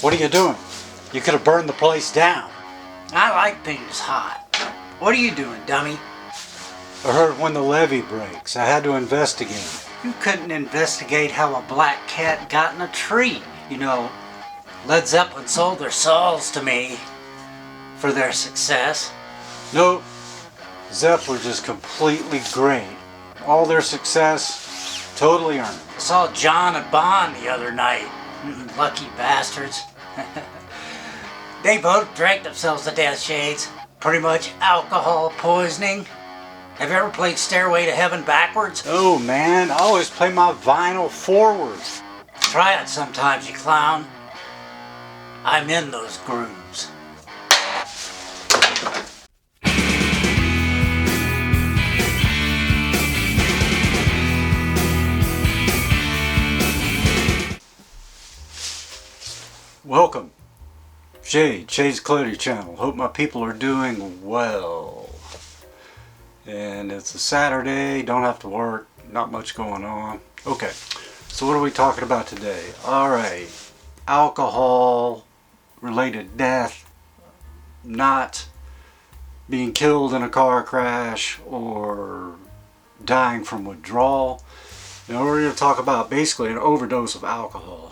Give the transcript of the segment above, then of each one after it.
What are you doing? You could have burned the place down. I like things hot. What are you doing, dummy? I heard when the levee breaks. I had to investigate. You couldn't investigate how a black cat got in a tree. You know, Led Zeppelin sold their souls to me for their success. Nope. Zepp were just completely great. All their success, totally earned. I saw John and Bond the other night. Lucky bastards. They both drank themselves to death, Shades. Pretty much alcohol poisoning. Have you ever played Stairway to Heaven backwards? Oh man, I always play my vinyl forwards. Try it sometimes, you clown. I'm in those grooves. Welcome. Shade's Clarity Channel. Hope my people are doing well. And it's a Saturday, don't have to work, not much going on. Okay, so what are we talking about today? Alright, alcohol related death, not being killed in a car crash or dying from withdrawal. Now we're going to talk about basically an overdose of alcohol.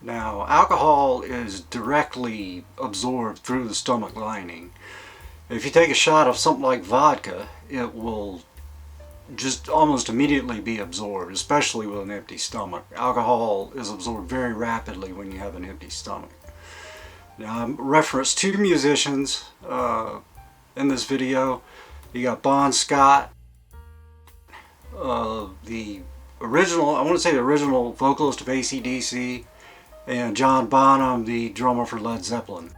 Now, alcohol is directly absorbed through the stomach lining. If you take a shot of something like vodka, it will just almost immediately be absorbed, especially with an empty stomach. Alcohol is absorbed very rapidly when you have an empty stomach. Now, I referenced two musicians in this video. You got Bon Scott, the original, I want to say the original vocalist of ACDC, and John Bonham, the drummer for Led Zeppelin.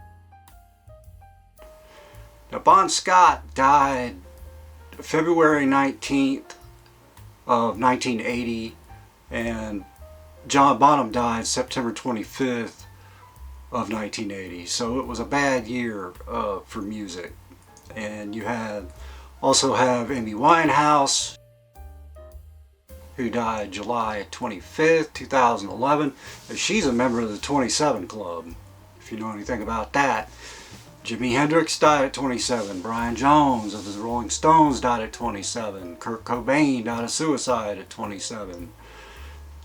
Now, Bon Scott died February 19th of 1980, and John Bonham died September 25th of 1980. So it was a bad year for music. And you also have Amy Winehouse, who died July 25th, 2011. And she's a member of the 27 Club, if you know anything about that. Jimi Hendrix died at 27. Brian Jones of the Rolling Stones died at 27. Kurt Cobain died of suicide at 27.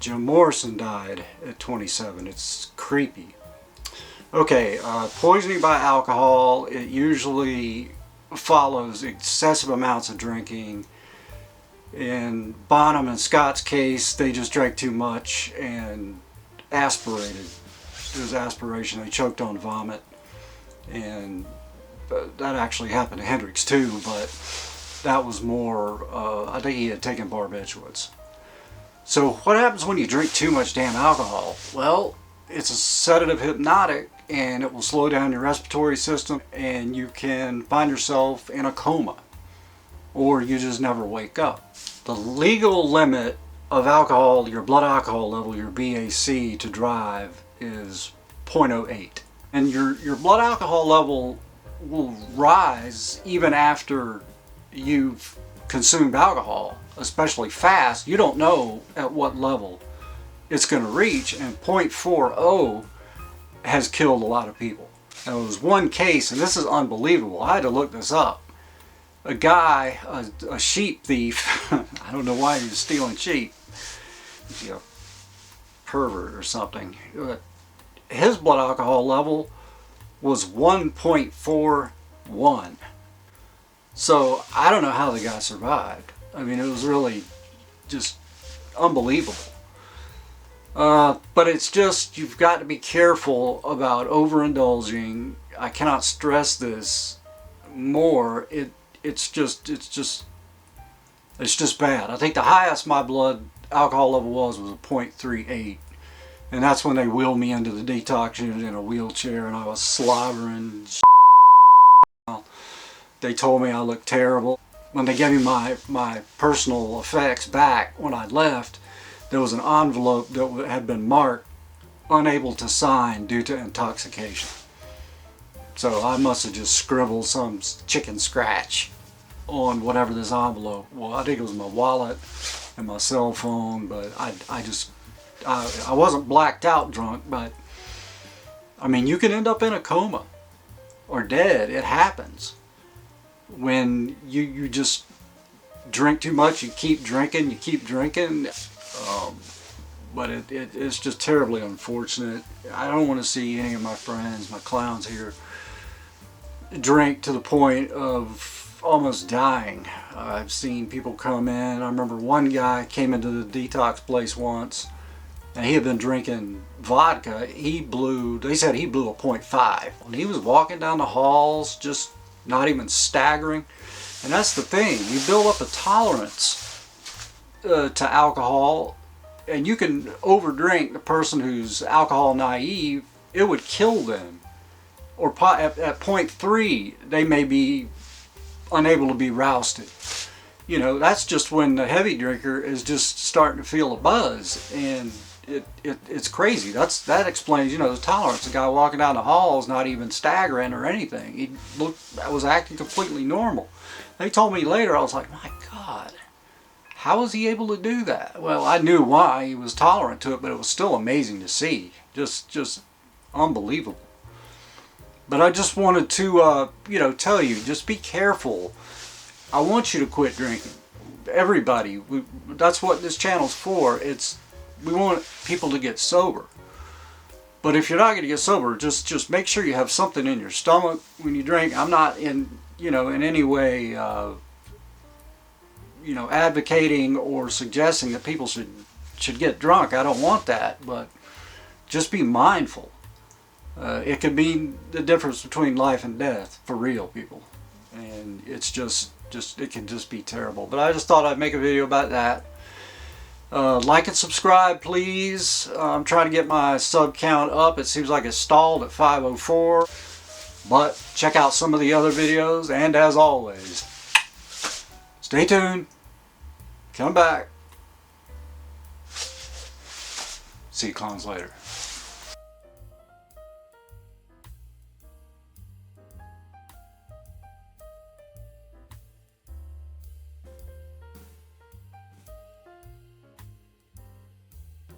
Jim Morrison died at 27. It's creepy. Okay, poisoning by alcohol, it usually follows excessive amounts of drinking. In Bonham and Scott's case, they just drank too much and aspirated. It was aspiration. They choked on vomit. And that actually happened to Hendrix too, but that was more, I think he had taken barbiturates. So what happens when you drink too much damn alcohol? Well, it's a sedative hypnotic, and it will slow down your respiratory system, and you can find yourself in a coma, or you just never wake up. The legal limit of alcohol, your blood alcohol level, your BAC to drive, is 0.08. And your blood alcohol level will rise even after you've consumed alcohol, especially fast. You don't know at what level it's going to reach, and 0.40 has killed a lot of people. Now, there was one case, and this is unbelievable. I had to look this up. A guy, a sheep thief, I don't know why he was stealing sheep. He's a pervert or something. His blood alcohol level was 1.41. So I don't know how the guy survived. I mean, it was really just unbelievable. But it's just, you've got to be careful about overindulging. I cannot stress this more. It's just bad. I think the highest my blood alcohol level was a 0.38. And that's when they wheeled me into the detox unit in a wheelchair, and I was slobbering. They told me I looked terrible. When they gave me my personal effects back when I left, there was an envelope that had been marked unable to sign due to intoxication. So I must have just scribbled some chicken scratch on whatever this envelope was. I think it was my wallet and my cell phone, but I wasn't blacked out drunk, but I mean, you can end up in a coma or dead. It happens when you just drink too much. You keep drinking, but it's just terribly unfortunate. I don't want to see any of my friends, my clowns here, drink to the point of almost dying. I've seen people come in. I remember one guy came into the detox place once, and he had been drinking vodka. They said he blew a .5. And he was walking down the halls, just not even staggering. And that's the thing, you build up a tolerance to alcohol, and you can overdrink the person who's alcohol naive. It would kill them. Or at .3, they may be unable to be rousted. You know, that's just when the heavy drinker is just starting to feel a buzz, and it's crazy. That explains, you know, the tolerance. The guy walking down the hall is not even staggering or anything. He was acting completely normal. They told me later, I was like, my God, how was he able to do that? Well, I knew why. He was tolerant to it, but it was still amazing to see. Just unbelievable. But I just wanted to, you know, tell you, just be careful. I want you to quit drinking. Everybody. That's what this channel's for. We want people to get sober. But if you're not going to get sober, just make sure you have something in your stomach when you drink. I'm not in any way, you know, advocating or suggesting that people should get drunk. I don't want that. But just be mindful. It could be the difference between life and death for real, people, and it's it can just be terrible. But I just thought I'd make a video about that. Like and subscribe, please. I'm trying to get my sub count up. It seems like it's stalled at 504, but check out some of the other videos, and as always, stay tuned, come back. See you clowns later.